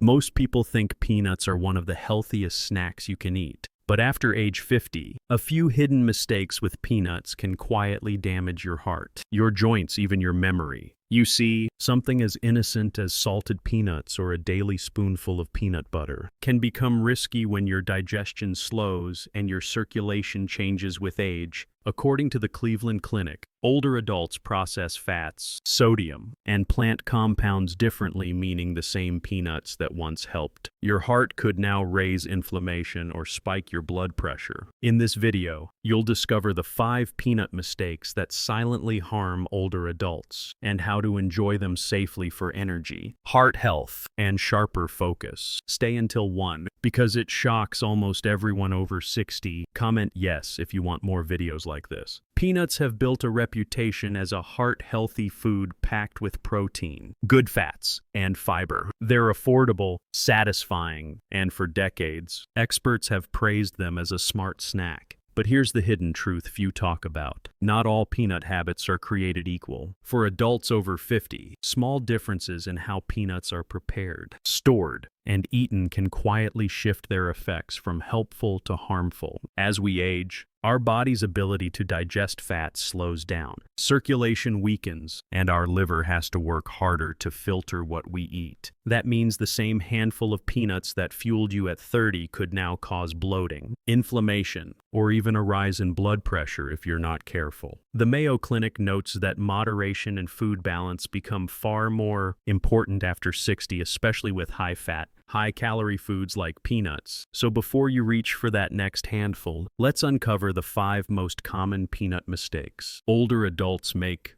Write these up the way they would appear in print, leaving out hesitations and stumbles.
Most people think peanuts are one of the healthiest snacks you can eat. But after age 50, a few hidden mistakes with peanuts can quietly damage your heart, your joints, even your memory. You see, something as innocent as salted peanuts or a daily spoonful of peanut butter can become risky when your digestion slows and your circulation changes with age. According to the Cleveland Clinic, older adults process fats, sodium, and plant compounds differently, meaning the same peanuts that once helped your heart could now raise inflammation or spike your blood pressure. In this video, you'll discover the 5 peanut mistakes that silently harm older adults and how to enjoy them safely for energy, heart health, and sharper focus. Stay until 1 because it shocks almost everyone over 60. Comment yes if you want more videos like this. Peanuts have built a reputation as a heart-healthy food packed with protein, good fats, and fiber. They're affordable, satisfying, and for decades, experts have praised them as a smart snack. But here's the hidden truth few talk about. Not all peanut habits are created equal. For adults over 50, small differences in how peanuts are prepared, stored, and eaten can quietly shift their effects from helpful to harmful. As we age, our body's ability to digest fats slows down, circulation weakens, and our liver has to work harder to filter what we eat. That means the same handful of peanuts that fueled you at 30 could now cause bloating, inflammation, or even a rise in blood pressure if you're not careful. The Mayo Clinic notes that moderation and food balance become far more important after 60, especially with high-fat, high-calorie foods like peanuts. So before you reach for that next handful, let's uncover the 5 most common peanut mistakes older adults make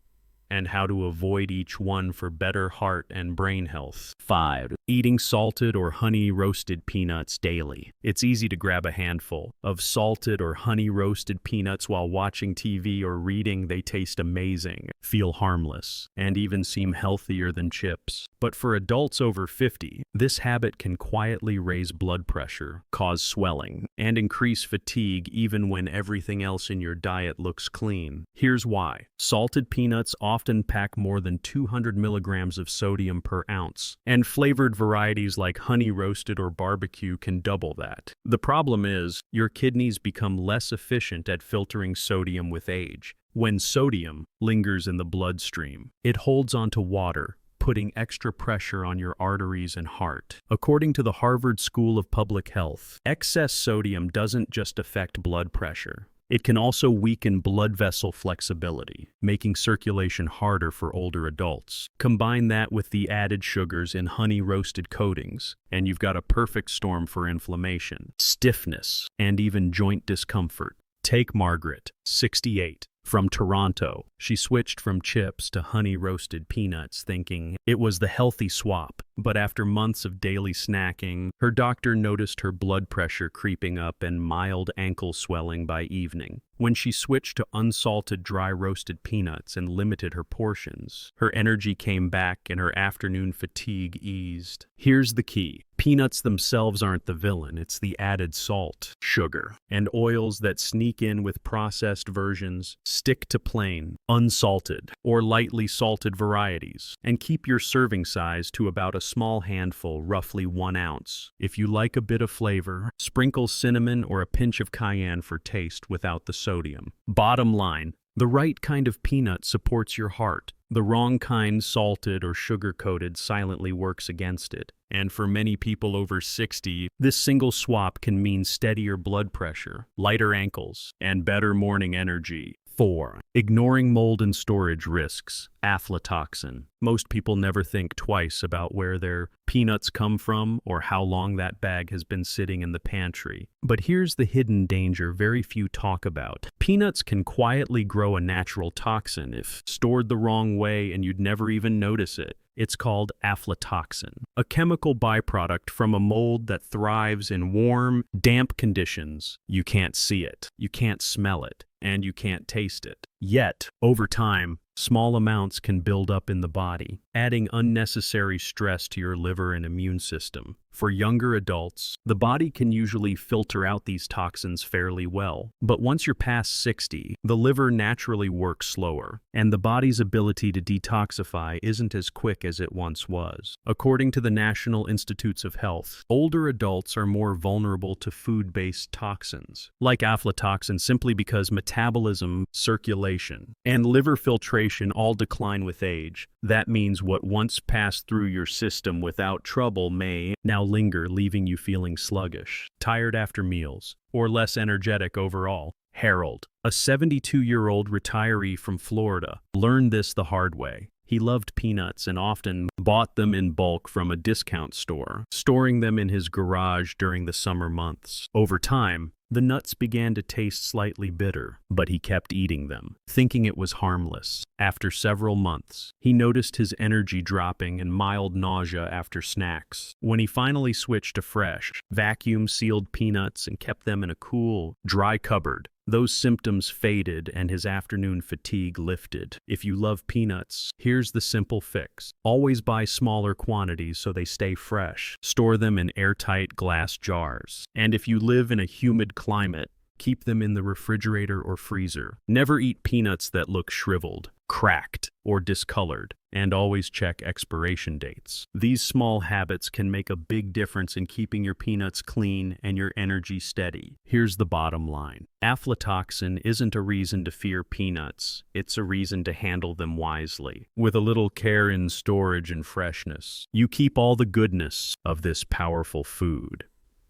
and how to avoid each one for better heart and brain health. 5. Eating salted or honey-roasted peanuts daily. It's easy to grab a handful of salted or honey-roasted peanuts while watching TV or reading. They taste amazing, feel harmless, and even seem healthier than chips. But for adults over 50, this habit can quietly raise blood pressure, cause swelling, and increase fatigue even when everything else in your diet looks clean. Here's why. Salted peanuts often pack more than 200 milligrams of sodium per ounce, and flavored varieties like honey roasted or barbecue can double that. The problem is, your kidneys become less efficient at filtering sodium with age. When sodium lingers in the bloodstream, it holds onto water, putting extra pressure on your arteries and heart. According to the Harvard School of Public Health, excess sodium doesn't just affect blood pressure. It can also weaken blood vessel flexibility, making circulation harder for older adults. Combine that with the added sugars in honey-roasted coatings, and you've got a perfect storm for inflammation, stiffness, and even joint discomfort. Take Margaret, 68. From Toronto, she switched from chips to honey-roasted peanuts thinking it was the healthy swap. But after months of daily snacking, her doctor noticed her blood pressure creeping up and mild ankle swelling by evening. When she switched to unsalted dry-roasted peanuts and limited her portions, her energy came back and her afternoon fatigue eased. Here's the key. Peanuts themselves aren't the villain, it's the added salt, sugar, and oils that sneak in with processed versions. Stick to plain, unsalted, or lightly salted varieties, and keep your serving size to about a small handful, roughly 1 ounce. If you like a bit of flavor, sprinkle cinnamon or a pinch of cayenne for taste without the sodium. Bottom line, the right kind of peanut supports your heart. The wrong kind, salted or sugar-coated, silently works against it. And for many people over 60, this single swap can mean steadier blood pressure, lighter ankles, and better morning energy. 4. Ignoring mold and storage risks. Aflatoxin. Most people never think twice about where their peanuts come from or how long that bag has been sitting in the pantry. But here's the hidden danger very few talk about. Peanuts can quietly grow a natural toxin if stored the wrong way and you'd never even notice it. It's called aflatoxin, a chemical byproduct from a mold that thrives in warm, damp conditions. You can't see it, you can't smell it, and you can't taste it. Yet, over time, small amounts can build up in the body, adding unnecessary stress to your liver and immune system. For younger adults, the body can usually filter out these toxins fairly well. But once you're past 60, the liver naturally works slower, and the body's ability to detoxify isn't as quick as it once was. According to the National Institutes of Health, older adults are more vulnerable to food-based toxins, like aflatoxin, simply because metabolism, circulation, and liver filtration all decline with age. That means what once passed through your system without trouble may now linger, leaving you feeling sluggish, tired after meals, or less energetic overall. Harold, a 72-year-old retiree from Florida, learned this the hard way. He loved peanuts and often bought them in bulk from a discount store, storing them in his garage during the summer months. Over time, the nuts began to taste slightly bitter, but he kept eating them, thinking it was harmless. After several months, he noticed his energy dropping and mild nausea after snacks. When he finally switched to fresh, vacuum-sealed peanuts and kept them in a cool, dry cupboard, those symptoms faded and his afternoon fatigue lifted. If you love peanuts, here's the simple fix. Always buy smaller quantities so they stay fresh. Store them in airtight glass jars. And if you live in a humid climate, keep them in the refrigerator or freezer. Never eat peanuts that look shriveled, cracked, or discolored, and always check expiration dates. These small habits can make a big difference in keeping your peanuts clean and your energy steady. Here's the bottom line. Aflatoxin isn't a reason to fear peanuts, it's a reason to handle them wisely. With a little care in storage and freshness, you keep all the goodness of this powerful food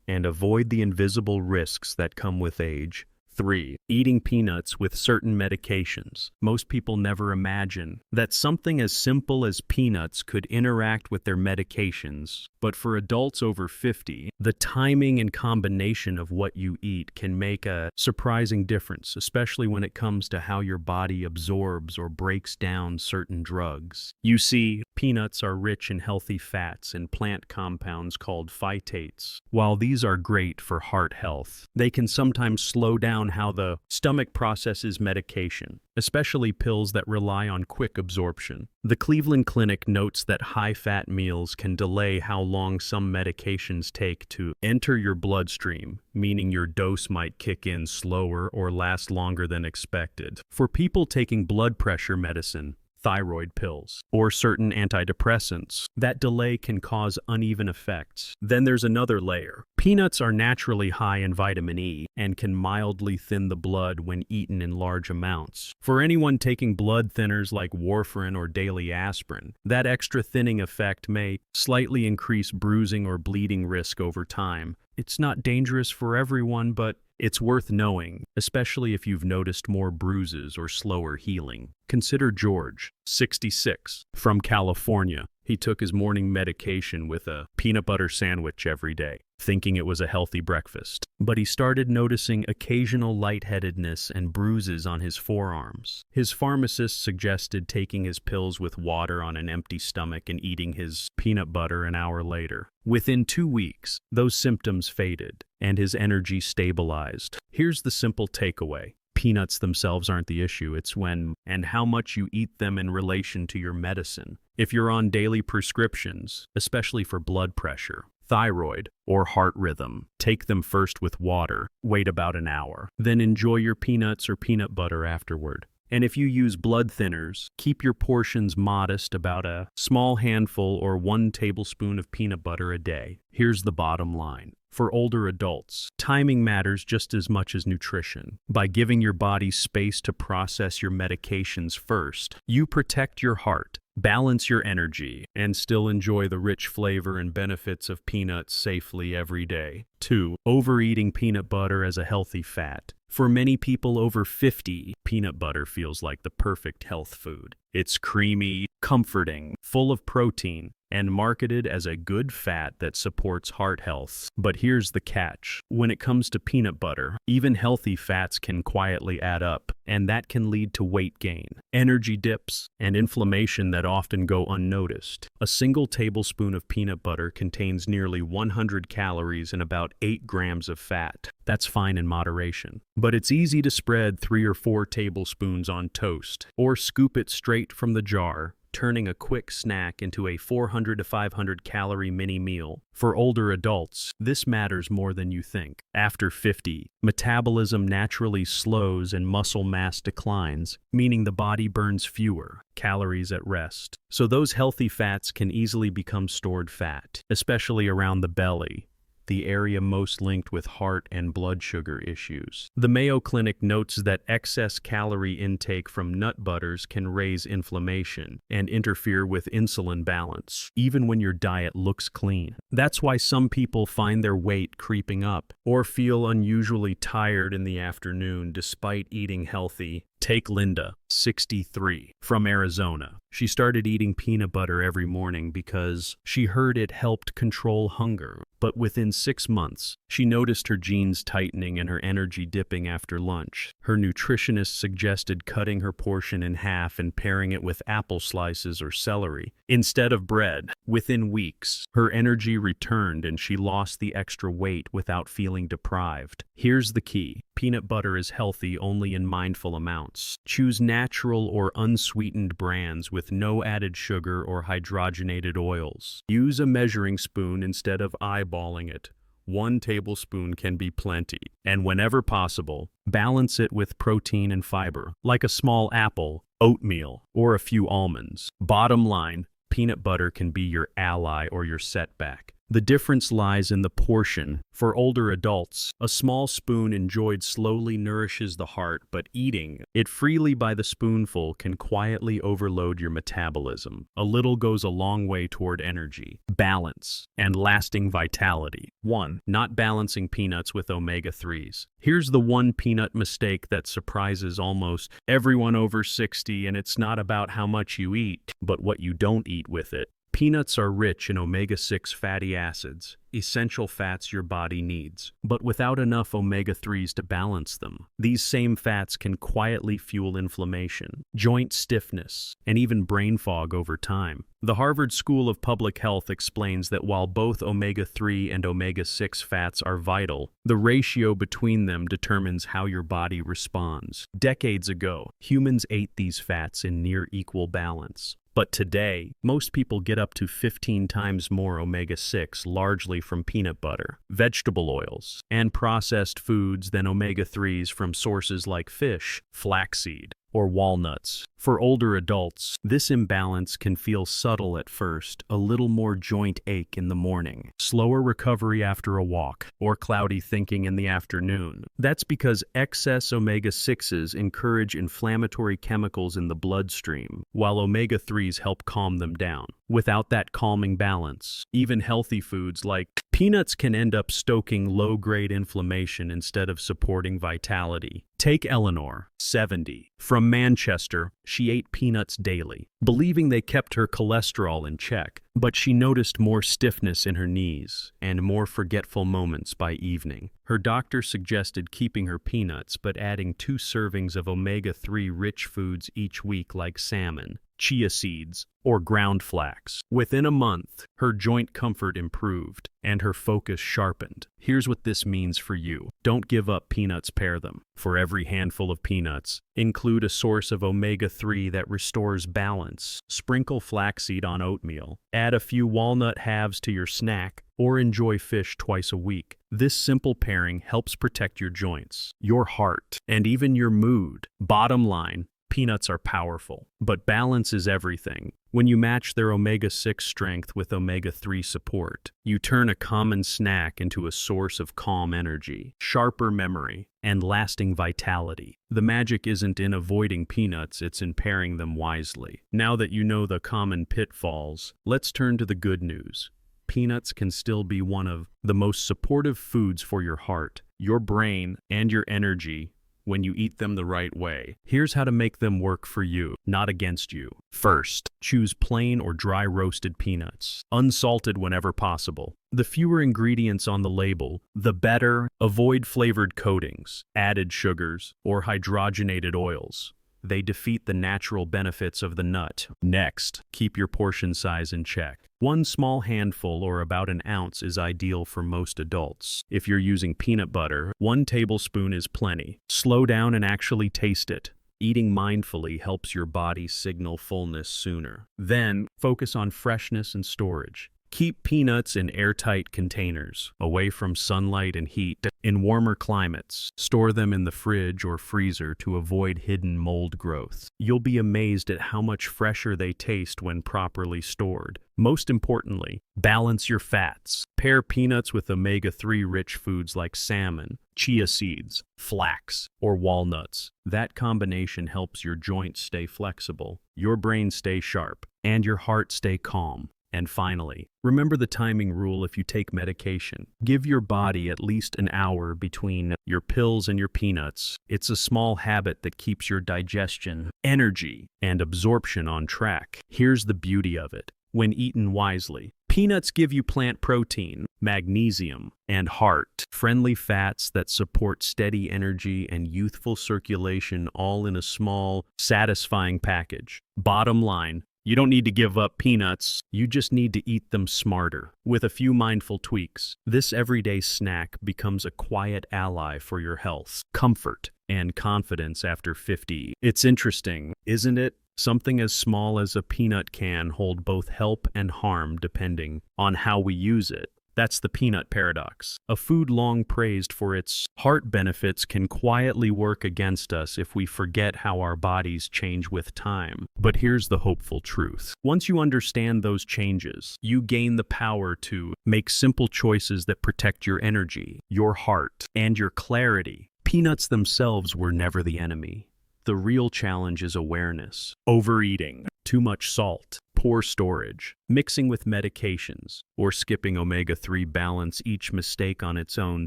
and avoid the invisible risks that come with age. 3. Eating peanuts with certain medications. Most people never imagine that something as simple as peanuts could interact with their medications. But for adults over 50, the timing and combination of what you eat can make a surprising difference, especially when it comes to how your body absorbs or breaks down certain drugs. You see, peanuts are rich in healthy fats and plant compounds called phytates. While these are great for heart health, they can sometimes slow down how the stomach processes medication, especially pills that rely on quick absorption. The Cleveland Clinic notes that high-fat meals can delay how long some medications take to enter your bloodstream, meaning your dose might kick in slower or last longer than expected. For people taking blood pressure medicine, thyroid pills, or certain antidepressants, that delay can cause uneven effects. Then there's another layer. Peanuts are naturally high in vitamin E and can mildly thin the blood when eaten in large amounts. For anyone taking blood thinners like warfarin or daily aspirin, that extra thinning effect may slightly increase bruising or bleeding risk over time. It's not dangerous for everyone, but it's worth knowing, especially if you've noticed more bruises or slower healing. Consider George, 66, from California. He took his morning medication with a peanut butter sandwich every day, thinking it was a healthy breakfast. But he started noticing occasional lightheadedness and bruises on his forearms. His pharmacist suggested taking his pills with water on an empty stomach and eating his peanut butter an hour later. Within 2 weeks, those symptoms faded, and his energy stabilized. Here's the simple takeaway. Peanuts themselves aren't the issue, it's when and how much you eat them in relation to your medicine. If you're on daily prescriptions, especially for blood pressure, thyroid, or heart rhythm, take them first with water, wait about an hour, then enjoy your peanuts or peanut butter afterward. And if you use blood thinners, keep your portions modest, about a small handful or 1 tablespoon of peanut butter a day. Here's the bottom line. For older adults, timing matters just as much as nutrition. By giving your body space to process your medications first, you protect your heart, balance your energy, and still enjoy the rich flavor and benefits of peanuts safely every day. 2. Overeating peanut butter as a healthy fat. For many people over 50, peanut butter feels like the perfect health food. It's creamy, comforting, full of protein, and marketed as a good fat that supports heart health. But here's the catch. When it comes to peanut butter, even healthy fats can quietly add up, and that can lead to weight gain, energy dips, and inflammation that often go unnoticed. A single tablespoon of peanut butter contains nearly 100 calories and about 8 grams of fat. That's fine in moderation. But it's easy to spread 3 or 4 tablespoons on toast, or scoop it straight from the jar, turning a quick snack into a 400 to 500 calorie mini meal. For older adults, this matters more than you think. After 50, metabolism naturally slows and muscle mass declines, meaning the body burns fewer calories at rest. So those healthy fats can easily become stored fat, especially around the belly, the area most linked with heart and blood sugar issues. The Mayo Clinic notes that excess calorie intake from nut butters can raise inflammation and interfere with insulin balance, even when your diet looks clean. That's why some people find their weight creeping up or feel unusually tired in the afternoon despite eating healthy. Take Linda, 63, from Arizona. She started eating peanut butter every morning because she heard it helped control hunger. But within 6 months, she noticed her jeans tightening and her energy dipping after lunch. Her nutritionist suggested cutting her portion in half and pairing it with apple slices or celery instead of bread. Within weeks, her energy returned and she lost the extra weight without feeling deprived. Here's the key. Peanut butter is healthy only in mindful amounts. Choose natural or unsweetened brands with no added sugar or hydrogenated oils. Use a measuring spoon instead of eyeballing it. 1 tablespoon can be plenty. And whenever possible, balance it with protein and fiber, like a small apple, oatmeal, or a few almonds. Bottom line, peanut butter can be your ally or your setback. The difference lies in the portion. For older adults, a small spoon enjoyed slowly nourishes the heart, but eating it freely by the spoonful can quietly overload your metabolism. A little goes a long way toward energy, balance, and lasting vitality. 1. Not balancing peanuts with omega-3s. Here's the one peanut mistake that surprises almost everyone over 60, and it's not about how much you eat, but what you don't eat with it. Peanuts are rich in omega-6 fatty acids, essential fats your body needs, but without enough omega-3s to balance them. These same fats can quietly fuel inflammation, joint stiffness, and even brain fog over time. The Harvard School of Public Health explains that while both omega-3 and omega-6 fats are vital, the ratio between them determines how your body responds. Decades ago, humans ate these fats in near equal balance. But today, most people get up to 15 times more omega-6, largely from peanut butter, vegetable oils, and processed foods than omega-3s from sources like fish, flaxseed, or walnuts. For older adults, this imbalance can feel subtle at first, a little more joint ache in the morning, slower recovery after a walk, or cloudy thinking in the afternoon. That's because excess omega-6s encourage inflammatory chemicals in the bloodstream, while omega-3s help calm them down. Without that calming balance, even healthy foods like peanuts can end up stoking low-grade inflammation instead of supporting vitality. Take Eleanor, 70, from Manchester. She ate peanuts daily, believing they kept her cholesterol in check, but she noticed more stiffness in her knees and more forgetful moments by evening. Her doctor suggested keeping her peanuts but adding 2 servings of omega-3 rich foods each week like salmon, chia seeds, or ground flax. Within a month, her joint comfort improved and her focus sharpened. Here's what this means for you. Don't give up peanuts, pair them. For every handful of peanuts, include a source of omega-3 that restores balance. Sprinkle flaxseed on oatmeal. Add a few walnut halves to your snack, or enjoy fish twice a week. This simple pairing helps protect your joints, your heart, and even your mood. Bottom line, peanuts are powerful, but balance is everything. When you match their omega-6 strength with omega-3 support, you turn a common snack into a source of calm energy, sharper memory, and lasting vitality. The magic isn't in avoiding peanuts, it's in pairing them wisely. Now that you know the common pitfalls, let's turn to the good news. Peanuts can still be one of the most supportive foods for your heart, your brain, and your energy when you eat them the right way. Here's how to make them work for you, not against you. First, choose plain or dry roasted peanuts, unsalted whenever possible. The fewer ingredients on the label, the better. Avoid flavored coatings, added sugars, or hydrogenated oils. they defeat the natural benefits of the nut. Next, keep your portion size in check. One small handful or about an ounce is ideal for most adults. If you're using peanut butter, 1 tablespoon is plenty. Slow down and actually taste it. Eating mindfully helps your body signal fullness sooner. Then, focus on freshness and storage. Keep peanuts in airtight containers, away from sunlight and heat. In warmer climates, store them in the fridge or freezer to avoid hidden mold growth. You'll be amazed at how much fresher they taste when properly stored. Most importantly, balance your fats. Pair peanuts with omega-3 rich foods like salmon, chia seeds, flax, or walnuts. That combination helps your joints stay flexible, your brain stay sharp, and your heart stay calm. And finally, remember the timing rule if you take medication. Give your body at least an hour between your pills and your peanuts. It's a small habit that keeps your digestion, energy, and absorption on track. Here's the beauty of it. When eaten wisely, peanuts give you plant protein, magnesium, and heart-friendly fats that support steady energy and youthful circulation, all in a small, satisfying package. Bottom line, you don't need to give up peanuts, you just need to eat them smarter. With a few mindful tweaks, this everyday snack becomes a quiet ally for your health, comfort, and confidence after 50. It's interesting, isn't it? Something as small as a peanut can hold both help and harm depending on how we use it. That's the peanut paradox. A food long praised for its heart benefits can quietly work against us if we forget how our bodies change with time. But here's the hopeful truth. Once you understand those changes, you gain the power to make simple choices that protect your energy, your heart, and your clarity. Peanuts themselves were never the enemy. The real challenge is awareness. Overeating, too much salt, poor storage, mixing with medications, or skipping omega-3 balance. Each mistake on its own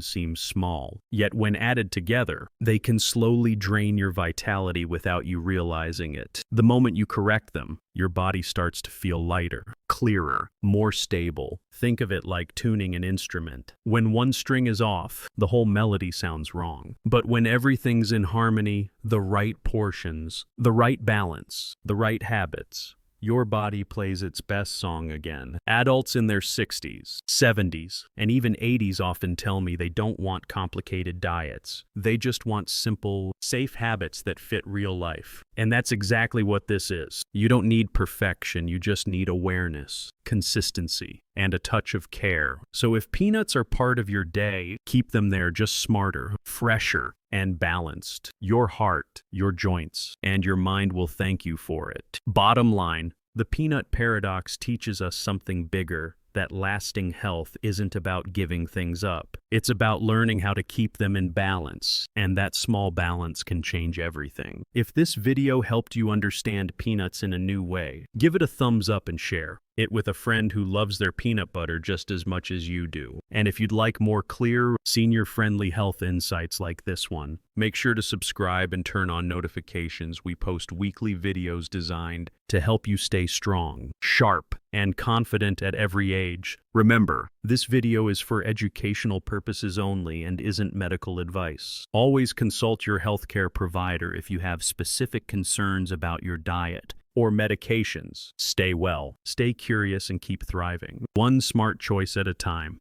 seems small. Yet when added together, they can slowly drain your vitality without you realizing it. The moment you correct them, your body starts to feel lighter, clearer, more stable. Think of it like tuning an instrument. When one string is off, the whole melody sounds wrong. But when everything's in harmony, the right portions, the right balance, the right habits, your body plays its best song again. Adults in their 60s, 70s, and even 80s often tell me they don't want complicated diets. They just want simple, safe habits that fit real life. And that's exactly what this is. You don't need perfection, you just need awareness, consistency, and a touch of care. So if peanuts are part of your day, keep them there, just smarter, fresher, and balanced. Your heart, your joints, and your mind will thank you for it. Bottom line, the peanut paradox teaches us something bigger, that lasting health isn't about giving things up. It's about learning how to keep them in balance, and that small balance can change everything. If this video helped you understand peanuts in a new way, give it a thumbs up and share it with a friend who loves their peanut butter just as much as you do. And if you'd like more clear, senior-friendly health insights like this one, make sure to subscribe and turn on notifications. We post weekly videos designed to help you stay strong, sharp, and confident at every age. Remember, this video is for educational purposes only and isn't medical advice. Always consult your healthcare provider if you have specific concerns about your diet or medications. Stay well, stay curious, and keep thriving. One smart choice at a time.